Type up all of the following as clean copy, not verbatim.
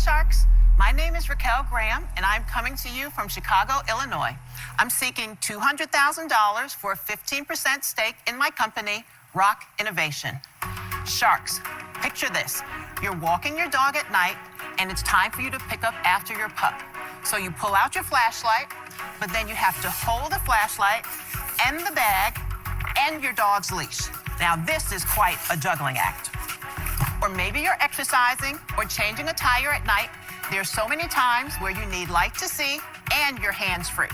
Sharks. My name is Raquel Graham, and I'm coming to you from Chicago, Illinois. I'm seeking $200,000 for a 15% stake in my company, Roq Innovation. Sharks, picture this. You're walking your dog at night, and it's time for you to pick up after your pup. So you pull out your flashlight, but then you have to hold the flashlight and the bag and your dog's leash. Now, this is quite a juggling act. Or maybe you're exercising or changing a tire at night. There's so many times where you need light to see and your hands free.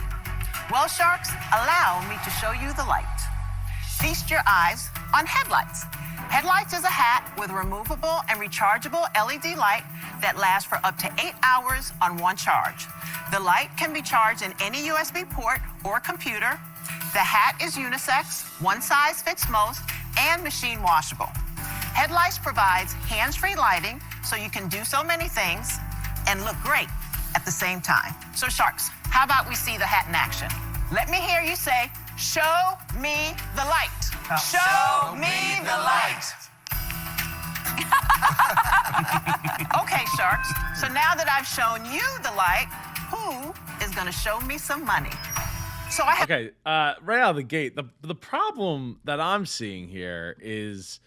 Well, Sharks, allow me to show you the light. Feast your eyes on headlights. Headlights is a hat with a removable and rechargeable LED light that lasts for up to 8 hours on one charge. The light can be charged in any USB port or computer. The hat is unisex, one size fits most, and machine washable. Headlights provides hands-free lighting so you can do so many things and look great at the same time. So Sharks, how about we see the hat in action? Let me hear you say, show me the light. Show me the light. Okay, Sharks, so now that I've shown you the light, who is gonna show me some money? So I have Okay, right out of the gate, the problem that I'm seeing here is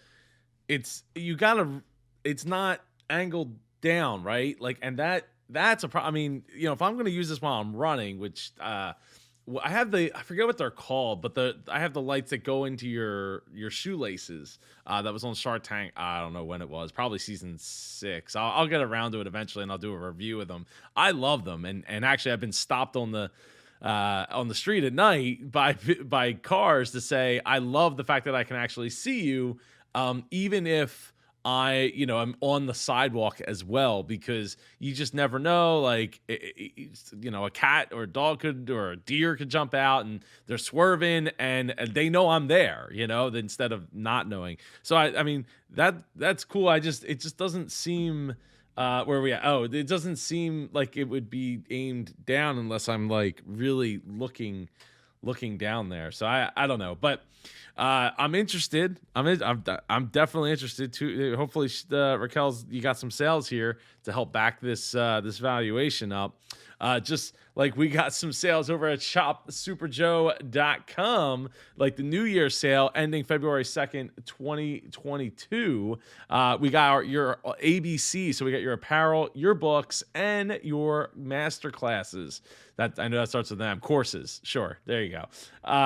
it's not angled down, right? Like, and that's a problem. I mean, if I'm going to use this while I'm running, which I have I forget what they're called, but I have the lights that go into your shoelaces. That was on Shark Tank. I don't know when it was, probably season 6. I'll get around to it eventually, and I'll do a review of them. I love them, and actually I've been stopped on the street at night by cars to say I love the fact that I can actually see you, even if I'm on the sidewalk as well, because you just never know. Like, a cat or a dog or a deer could jump out and they're swerving and they know I'm there, instead of not knowing. So I mean, that's cool. It just doesn't seem, where are we at? Oh, it doesn't seem like it would be aimed down unless I'm like really looking down there. So I don't know, but I'm interested. I'm definitely interested too. Hopefully, Raquel's, you got some sales here to help back this valuation up. Just like we got some sales over at shopsuperjoe.com, like the New Year's sale ending February 2nd, 2022. We got your ABC, so we got your apparel, your books, and your master classes. That I know that starts with them. Courses, sure. There you go.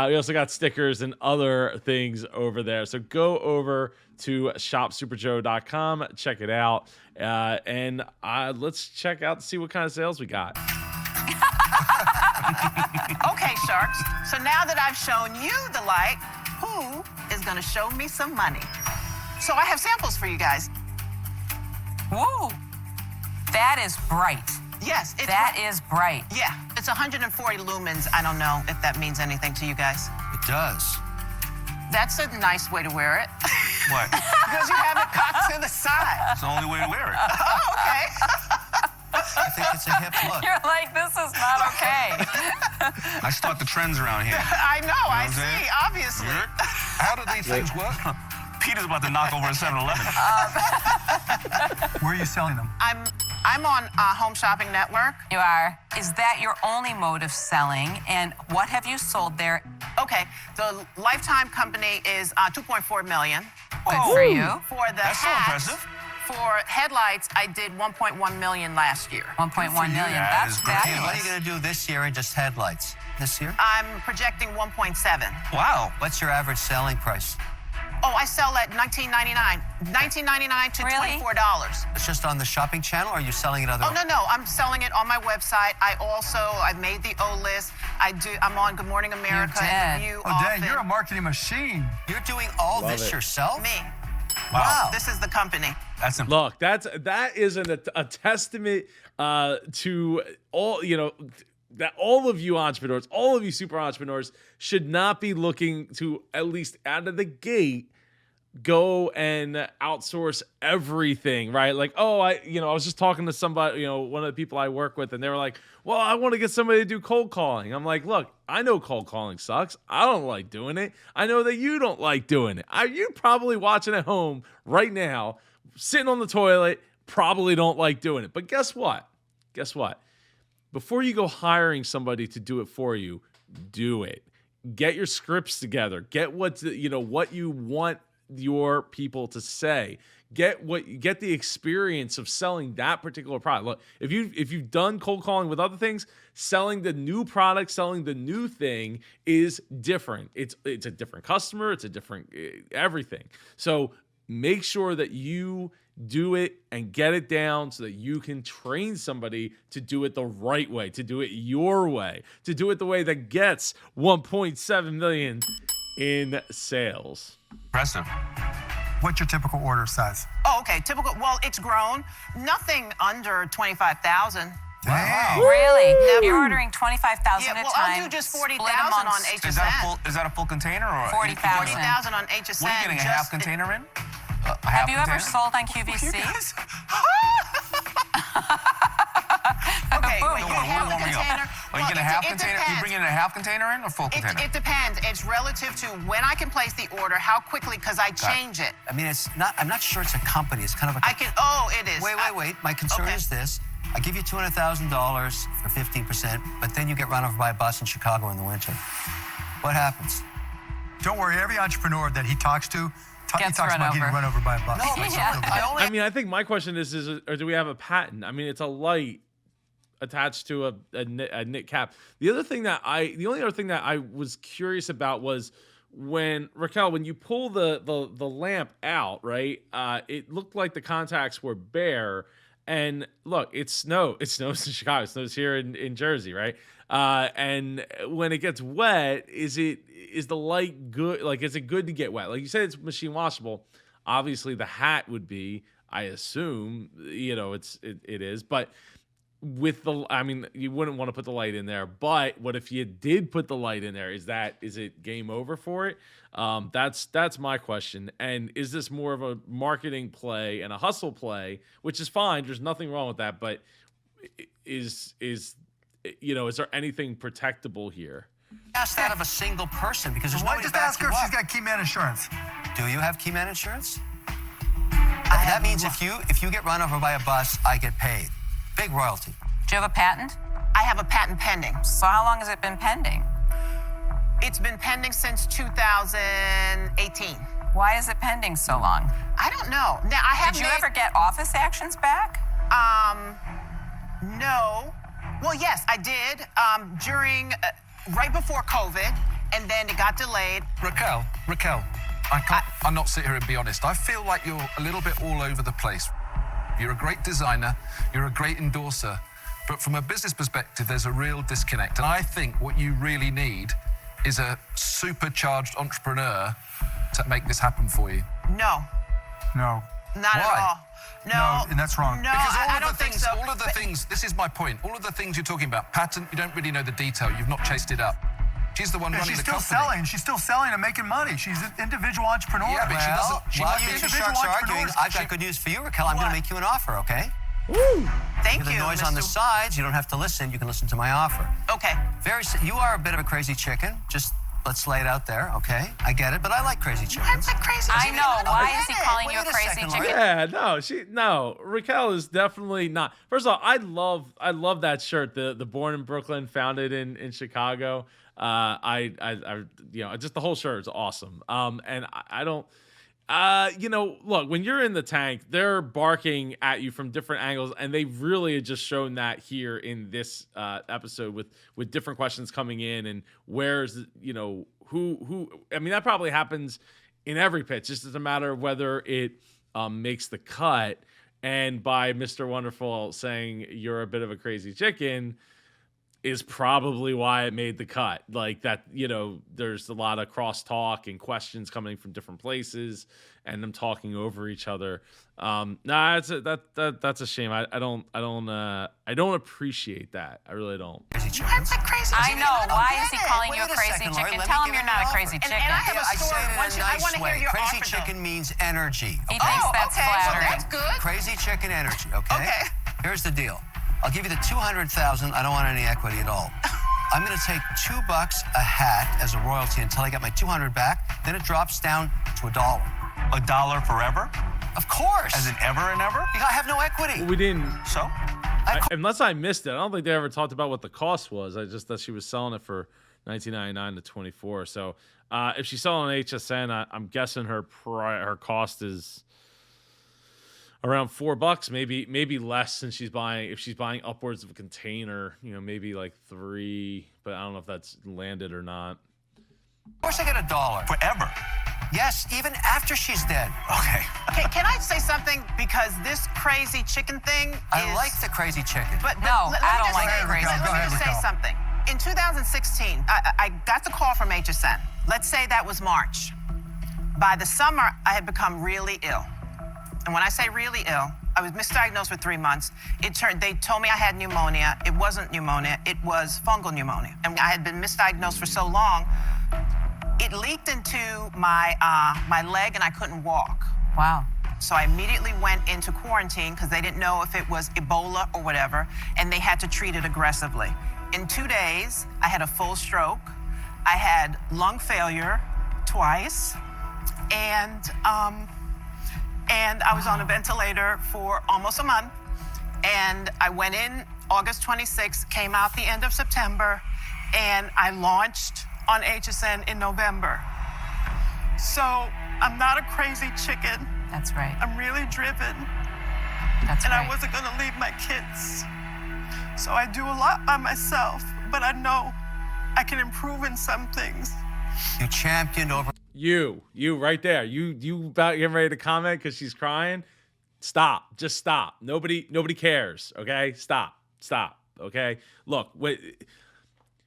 We also got stickers and other things over there. So go over to shopsuperjoe.com, check it out, and let's check out to see what kind of sales we got. Okay, Sharks, so now that I've shown you the light, who is gonna show me some money? So I have samples for you guys. Whoa, that is bright. Yes. That is bright. Yeah, it's 140 lumens. I don't know if that means anything to you guys. It does. That's a nice way to wear it. What? Because you have it cocked to the side. It's the only way to wear it. Oh, okay. I think it's a hip look. You're like, this is not okay. I start the trends around here. I know, I what I'm see, saying? obviously. How do these things work? Peter's about to knock over a 7-Eleven. Where are you selling them? I'm on Home Shopping Network. You are. Is that your only mode of selling? And what have you sold there? Okay, the lifetime company is $2.4 million. Good for you. For the That's so hats, impressive. for headlights, I did $1.1 million last year. 1.1 million. That That's is great. fabulous. What are you going to do this year in just headlights? This year? I'm projecting 1.7. Wow. What's your average selling price? Oh, I sell at $19.99. $19.99 to Really? $24. It's just on the shopping channel, or are you selling it other? Oh, no, I'm selling it on my website. I made the O list. I'm on Good Morning America did. and Review Oh, often. dang, you're a marketing machine. You're doing all Love this it. yourself? Me. Wow. This is the company. That's impressive. Look, that is a testament to all, that all of you entrepreneurs, all of you super entrepreneurs should not be looking to, at least out of the gate, go and outsource everything, right? Like, I was just talking to somebody, one of the people I work with, and they were like, well, I want to get somebody to do cold calling. I'm like, look, I know cold calling sucks. I don't like doing it. I know that you don't like doing it. You probably watching at home right now, sitting on the toilet, probably don't like doing it. But guess what? Before you go hiring somebody to do it for you, do it. Get your scripts together. Get what you want your people to say. Get the experience of selling that particular product. Look, if you've done cold calling with other things, selling the new product, selling the new thing is different. It's a different customer. It's a different everything. So make sure that you do it and get it down so that you can train somebody to do it the right way, to do it your way, to do it the way that gets 1.7 million in sales. Impressive. What's your typical order size? Oh, okay. Typical. Well, it's grown. Nothing under 25,000. Wow. Really? Never. You're ordering 25,000 Yeah, at a well, time. I'll do just split 40,000 on amongst- HSN. Is that a full container or 40,000. 40,000 on HSN. What are you getting, a half container in? Have you ever sold on QVC? Okay, Boom. wait, you Don't have the warm me up. container. Are you getting a half container? You Depends. bringing in a half container in or full container? It depends. It's relative to when I can place the order, how quickly, because I change it. I mean, I'm not sure it's a company. It's kind of a. It is. Wait. My concern Okay. is this. I give you $200,000 for 15%, but then you get run over by a bus in Chicago in the winter. What happens? Don't worry, every entrepreneur that he talks to, he Gets talks run about getting over. run over by a bus. No, but Yeah. I only I think my question is or do we have a patent? I mean, it's a light attached to a knit cap. The only other thing that I was curious about was when Raquel, when you pull the lamp out, right? It looked like the contacts were bare. And look, it snows in Chicago. It snows here in Jersey, right? And when it gets wet, is the light good? Like, is it good to get wet? Like you said, it's machine washable. Obviously, the hat would be. I assume, it is. But with you wouldn't want to put the light in there. But what if you did put the light in there? Is it game over for it? That's my question. And is this more of a marketing play and a hustle play, which is fine? There's nothing wrong with that. But is there anything protectable here? ask that of a single person because there's Why nobody just back ask her you if up. she's got Keyman insurance? Do you have Keyman insurance? That means if you get run over by a bus, I get paid. Big royalty. Do you have a patent? I have a patent pending. So how long has it been pending? It's been pending since 2018. Why is it pending so long? I don't know. Now, I have Did you ever get office actions back? No. Well, yes, I did during right before COVID, and then it got delayed. Raquel, I'm not sit here and be honest. I feel like you're a little bit all over the place. You're a great designer, you're a great endorser, but from a business perspective, there's a real disconnect. And I think what you really need is a supercharged entrepreneur to make this happen for you. No, No. not at Why? all. No, and that's wrong. No, Because I don't think so. all of the things, this is my point, all of the things you're talking about, patent, you don't really know the detail, you've not chased it up. She's the one Yeah, running she's the still company. selling. She's still selling and making money. She's an individual entrepreneur. Yeah, but she doesn't- she while might you be two individual sharks are arguing, entrepreneurs. I've got good news for you, Raquel. I'm going to make you an offer, okay? Thank The you, noise on the Mr. sides, you don't have to listen. You can listen to my offer. Okay. You are a bit of a crazy chicken. Just let's lay it out there, okay? I get it, but I like crazy chickens. That's a crazy I chicken. know. don't Why get is he it. calling Wait you a a crazy second, chicken? Lori. Yeah, Raquel is definitely not. First of all, I love that shirt. The born in Brooklyn, founded in Chicago. Just the whole shirt is awesome. And I don't. Look, when you're in the tank, they're barking at you from different angles, and they really have just shown that here in this episode with different questions coming in and where's who. I mean, that probably happens in every pitch. Just as a matter of whether it makes the cut. And by Mr. Wonderful saying you're a bit of a crazy chicken is probably why it made the cut. Like that, there's a lot of crosstalk and questions coming from different places and them talking over each other. That's a shame. I don't appreciate that. I really don't. Crazy chickens. That's a crazy I chicken. know. don't Why get is he it. calling Wait you a a crazy second, Lori. chicken? Let Tell me him give you're him not an a crazy offer. chicken. And I have a I say story. it in a I nice want to hear way. your Crazy offer, chicken though. means energy. He thinks that's okay, so flattering. that's good. Crazy chicken energy, okay? Okay. Here's the deal. I'll give you the $200,000. I don't want any equity at all. I'm going to take $2 a hat as a royalty until I get my $200 back. Then it drops down to $1. $1 forever? Of course. As in ever and ever? I have no equity. We didn't. So? Unless I missed it, I don't think they ever talked about what the cost was. I just thought she was selling it for $19.99 to $24. So if she's selling an HSN, I'm guessing her cost is around $4, maybe less, since if she's buying upwards of a container, maybe like 3. But I don't know if that's landed or not. Of course I get $1. Forever. Yes, even after she's dead. Okay. Can I say something? Because this crazy chicken thing I like the crazy chicken. But No, let I me don't just like say- it crazy. Let Go me ahead, just say Raquel. something. In 2016, I got the call from HSN. Let's say that was March. By the summer, I had become really ill. And when I say really ill, I was misdiagnosed for 3 months. They told me I had pneumonia. It wasn't pneumonia, it was fungal pneumonia. And I had been misdiagnosed for so long, it leaked into my leg and I couldn't walk. Wow. So I immediately went into quarantine because they didn't know if it was Ebola or whatever, and they had to treat it aggressively. In 2 days, I had a full stroke. I had lung failure twice, and I was on a ventilator for almost a month. And I went in August 26th, came out the end of September, and I launched on HSN in November. So I'm not a crazy chicken. That's right. I'm really driven, That's and right. I wasn't gonna leave my kids. So I do a lot by myself, but I know I can improve in some things. You championed over. You right there. You about getting ready to comment because she's crying? Stop. Just stop. Nobody cares. Okay? Stop. Okay? Look,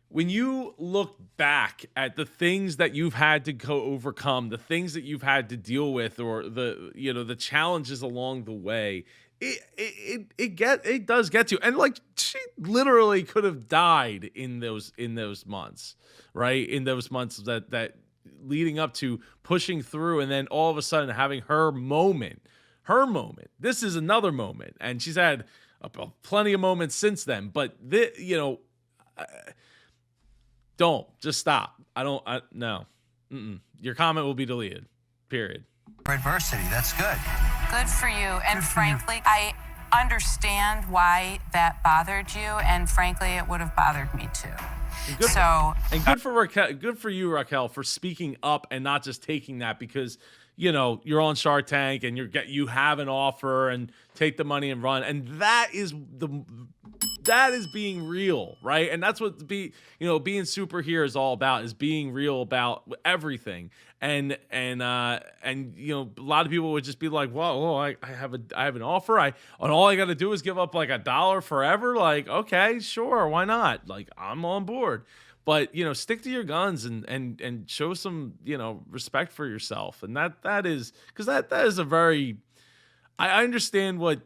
when you look back at the things that you've had to go overcome, the things that you've had to deal with, or the challenges along the way, it does get to you. And like, she literally could have died in those months, right? In those months that leading up to pushing through, and then all of a sudden having her moment. This is another moment, and she's had plenty of moments since then. But don't just stop. No. Your comment will be deleted. Period. Adversity. That's good. Good for you. And frankly, I understand why that bothered you. And frankly, it would have bothered me too. Good for Raquel. Good for you, Raquel, for speaking up and not just taking that because you're on Shark Tank and you have an offer and take the money and run. And that is being real, right? And that's what being superhero is all about, is being real about everything. And a lot of people would just be like, whoa, I have an offer. And all I got to do is give up like $1 forever. Like, okay, sure. Why not? Like, I'm on board. But, stick to your guns and show some, respect for yourself. And that is, because that is a very, I understand what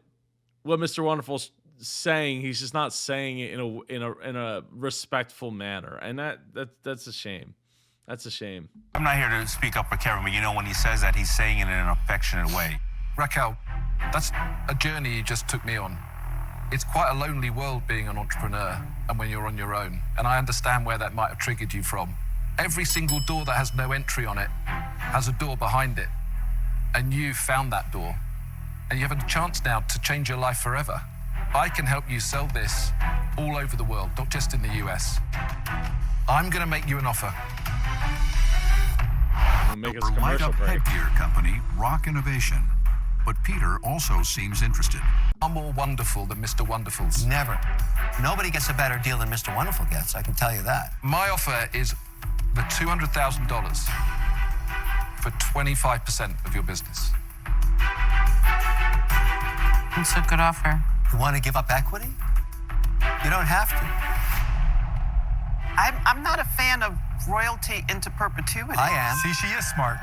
Mr. Wonderful's saying. He's just not saying it in a respectful manner. And that's a shame. That's a shame. I'm not here to speak up for Kevin, but when he says that, he's saying it in an affectionate way. Raquel, that's a journey you just took me on. It's quite a lonely world being an entrepreneur and when you're on your own. And I understand where that might have triggered you from. Every single door that has no entry on it has a door behind it. And you found that door. And you have a chance now to change your life forever. I can help you sell this all over the world, not just in the US. I'm going to make you an offer. Make us Her commercial light-up break. headgear company, Roq Innovation. But Peter also seems interested. I'm more wonderful than Mr. Wonderful's. Never. Nobody gets a better deal than Mr. Wonderful gets, I can tell you that. My offer is the $200,000 for 25% of your business. It's a good offer. You want to give up equity? You don't have to. I'm not a fan of royalty into perpetuity. I am. See, she is smart.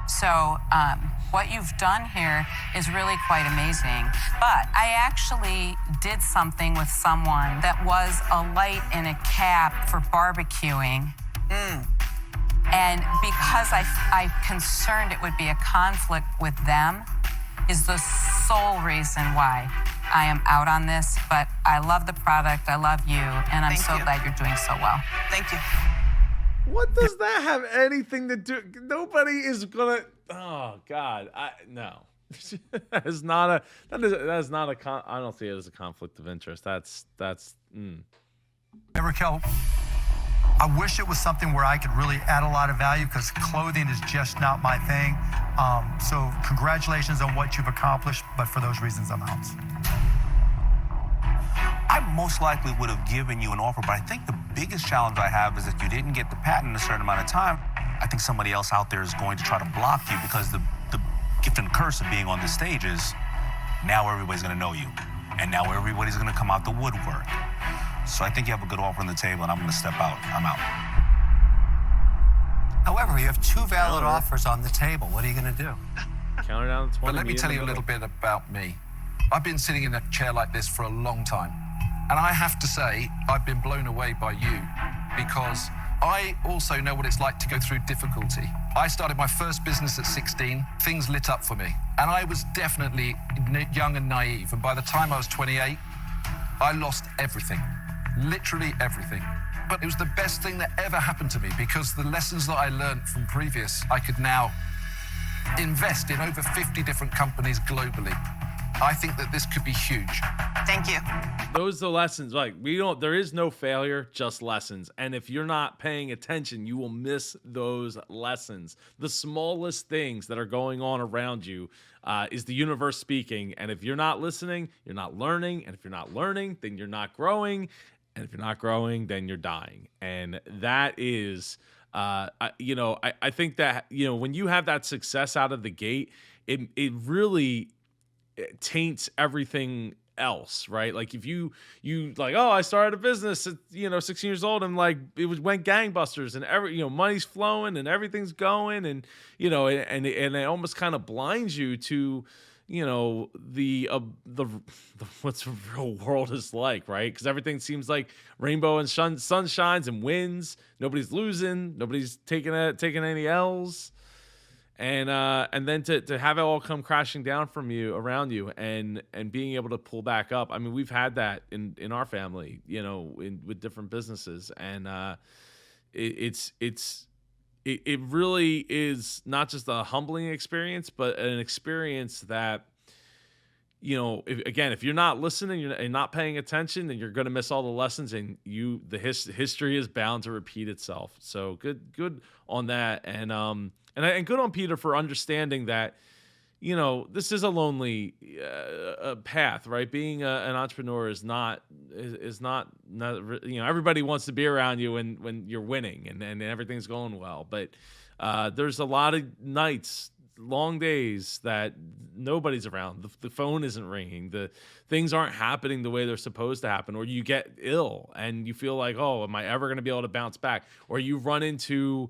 So what you've done here is really quite amazing. But I actually did something with someone that was a light in a cap for barbecuing. And because I'm concerned it would be a conflict with them, is the sole reason why I am out on this. But I love the product, I love you, and I'm Thank so you. glad you're doing so well. Thank you. What does that have anything to do? Nobody is gonna. oh God, no. That is not a I don't see it as a conflict of interest. That's Hey, Raquel, I wish it was something where I could really add a lot of value, because clothing is just not my thing. So congratulations on what you've accomplished, but for those reasons, I'm out. I most likely would have given you an offer, but I think the biggest challenge I have is that you didn't get the patent in a certain amount of time. I think somebody else out there is going to try to block you, because the gift and curse of being on the stage is now everybody's going to know you, and now everybody's going to come out the woodwork. So I think you have a good offer on the table, and I'm going to step out. I'm out. However, you have 2 valid offers on the table. What are you going to do? Count it down to 20. But let me tell you a little bit about me. I've been sitting in a chair like this for a long time. And I have to say, I've been blown away by you, because I also know what it's like to go through difficulty. I started my first business at 16. Things lit up for me. And I was definitely young and naive. And by the time I was 28, I lost everything. Literally everything. But it was the best thing that ever happened to me, because the lessons that I learned from previous, I could now invest in over 50 different companies globally. I think that this could be huge. Thank you. Those are the lessons. Like, there is no failure, just lessons. And if you're not paying attention, you will miss those lessons. The smallest things that are going on around you is the universe speaking. And if you're not listening, you're not learning. And if you're not learning, then you're not growing. And if you're not growing, then you're dying. And that is, I think that, when you have that success out of the gate, it really taints everything else, right? Like if you like, oh, I started a business at 16 years old, and like went gangbusters, and money's flowing and everything's going, and and it almost kind of blinds you to the what's the real world is like, right? Because everything seems like rainbow and sunshines and wins. Nobody's losing. Nobody's taking any L's. And then to have it all come crashing down around you and being able to pull back up. I mean, we've had that in our family, with different businesses, and it really is not just a humbling experience, but an experience that, if you're not listening and not paying attention, then you're going to miss all the lessons, and the history is bound to repeat itself. So good on that. And good on Peter for understanding that, this is a lonely path, right? Being an entrepreneur is not everybody wants to be around you when you're winning and everything's going well. But there's a lot of nights, long days that nobody's around. The phone isn't ringing. The things aren't happening the way they're supposed to happen, or you get ill and you feel like, oh, am I ever going to be able to bounce back? Or you run into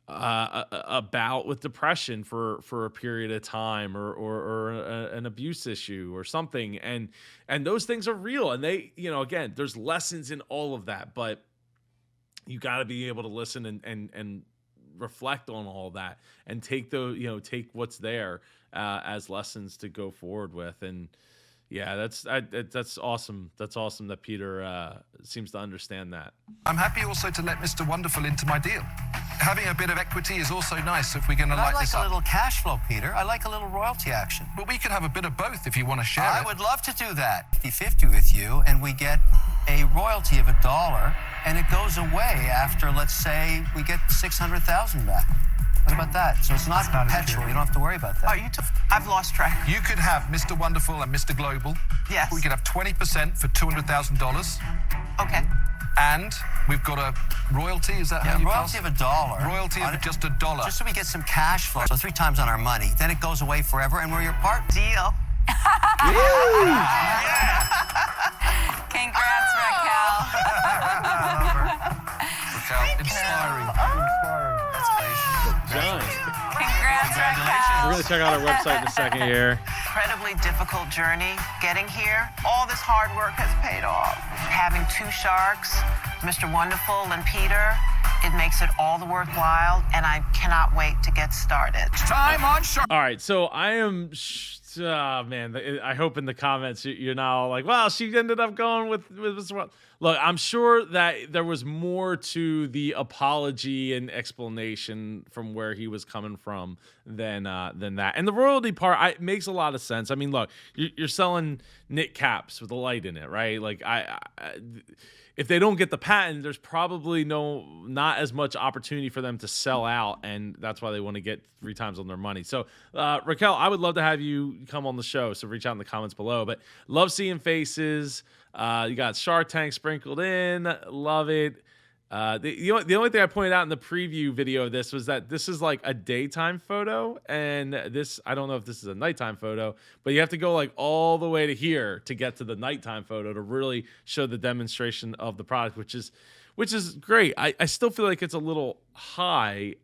a bout with depression for a period of time, or an abuse issue or something, and those things are real, and they, again, there's lessons in all of that, but you got to be able to listen and reflect on all that and take take what's there as lessons to go forward with. And yeah, that's awesome. That's awesome that Peter seems to understand that. I'm happy also to let Mr. Wonderful into my deal. Having a bit of equity is also nice if we're going to light this up. I like a little cash flow, Peter. I like a little royalty action. But we could have a bit of both if you want to share it. I would love to do that. 50-50 with you, and we get a royalty of $1, and it goes away after, let's say, we get 600,000 back. What about that? So it's not perpetual. You don't have to worry about that. I've lost track. You could have Mr. Wonderful and Mr. Global. Yes. We could have 20% for $200,000. Okay. And we've got a royalty. Is that how you royalty of $1. Royalty of just $1. Just so we get some cash flow. So 3 times on our money. Then it goes away forever, and we're your partner. Deal. Congrats, Raquel. Raquel, inspiring. John, Congrats, Raquel. we're going to check out our website in a second here. Incredibly difficult journey getting here. All this hard work has paid off. Having 2 sharks, Mr. Wonderful and Peter, it makes it all the worthwhile, and I cannot wait to get started. Time on Shark. All right, so I am man, I hope in the comments you're not all like, "Wow, she ended up going with this one." Look, I'm sure that there was more to the apology and explanation from where he was coming from than that. And the royalty part, makes a lot of sense. I mean, look, you're selling knit caps with a light in it, right? Like, if they don't get the patent, there's probably not as much opportunity for them to sell out, and that's why they want to get 3 times on their money. So, Raquel, I would love to have you come on the show, so reach out in the comments below. But love seeing faces. You got Shark Tank sprinkled in. Love it. The only thing I pointed out in the preview video of this was that this is like a daytime photo, and this, I don't know if this is a nighttime photo, but you have to go like all the way to here to get to the nighttime photo to really show the demonstration of the product, which is great. I still feel like it's a little high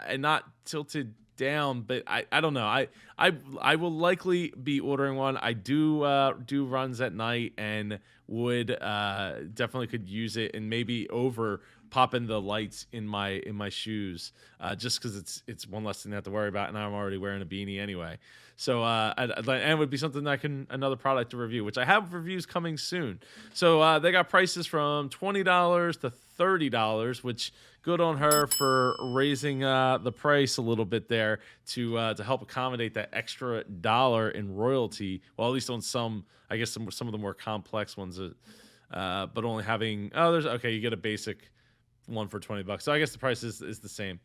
and not tilted down, but I don't know. I will likely be ordering one. I do runs at night and would definitely could use it, and maybe over popping the lights in my shoes, just because it's one less thing to have to worry about, and I'm already wearing a beanie anyway. So and it would be something that another product to review, which I have reviews coming soon. So they got prices from $20 to $30, which good on her for raising the price a little bit there to help accommodate that extra dollar in royalty. Well, at least on some, I guess some of the more complex ones, but only having you get a basic one for $20. So I guess the price is the same.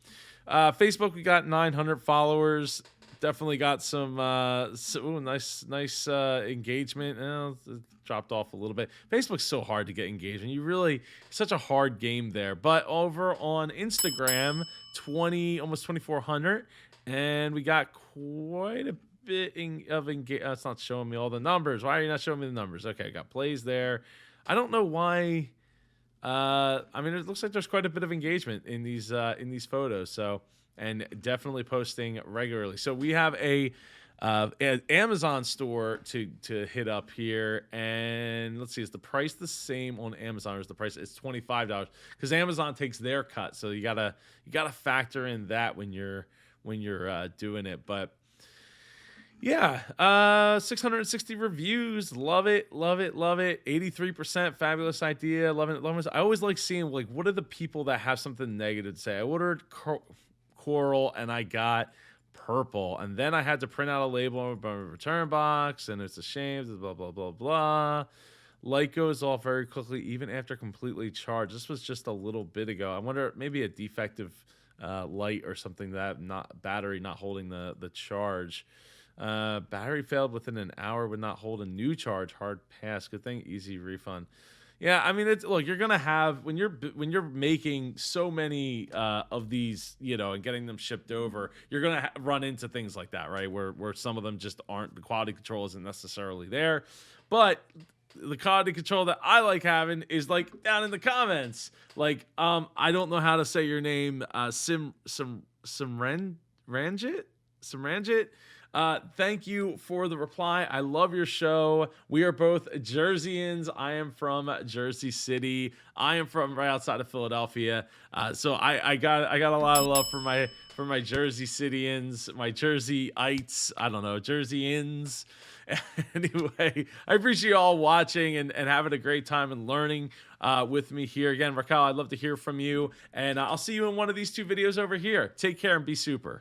Facebook, we got 900 followers. Definitely got some nice engagement. It dropped off a little bit. Facebook's so hard to get engagement. Such a hard game there. But over on Instagram, almost 2,400, and we got quite a bit of engagement. It's not showing me all the numbers. Why are you not showing me the numbers? Okay, I got plays there. I don't know why. I mean, it looks like there's quite a bit of engagement in these photos. So, and definitely posting regularly. So we have an Amazon store to hit up here, and let's see, is the price the same on Amazon, or is the price? It's $25 because Amazon takes their cut. So you gotta factor in that when you're doing it, but. Yeah, 660 reviews. Love it. 83% fabulous idea. Love it. I always like seeing, like, what are the people that have something negative to say. I ordered coral and I got purple, and then I had to print out a label on my return box, and it's a shame. Blah blah blah blah. Light goes off very quickly, even after completely charged. This was just a little bit ago. I wonder, maybe a defective light or something, that battery not holding the charge. Battery failed within an hour, would not hold a new charge. Hard pass. Good thing, easy refund. Yeah, I mean, look, you're gonna have, when you're making so many of these, and getting them shipped over, you're gonna run into things like that, right? Where some of them just aren't, the quality control isn't necessarily there, but the quality control that I like having is like down in the comments. Like, I don't know how to say your name, Simranjit. Thank you for the reply. I love your show. We are both Jerseyans. I am from Jersey City. I am from right outside of Philadelphia. So I got a lot of love for my Jersey Cityans, my Jerseyites. I don't know, Jerseyans. Anyway, I appreciate you all watching and having a great time and learning with me here. Again, Raquel, I'd love to hear from you. And I'll see you in one of these 2 videos over here. Take care and be super.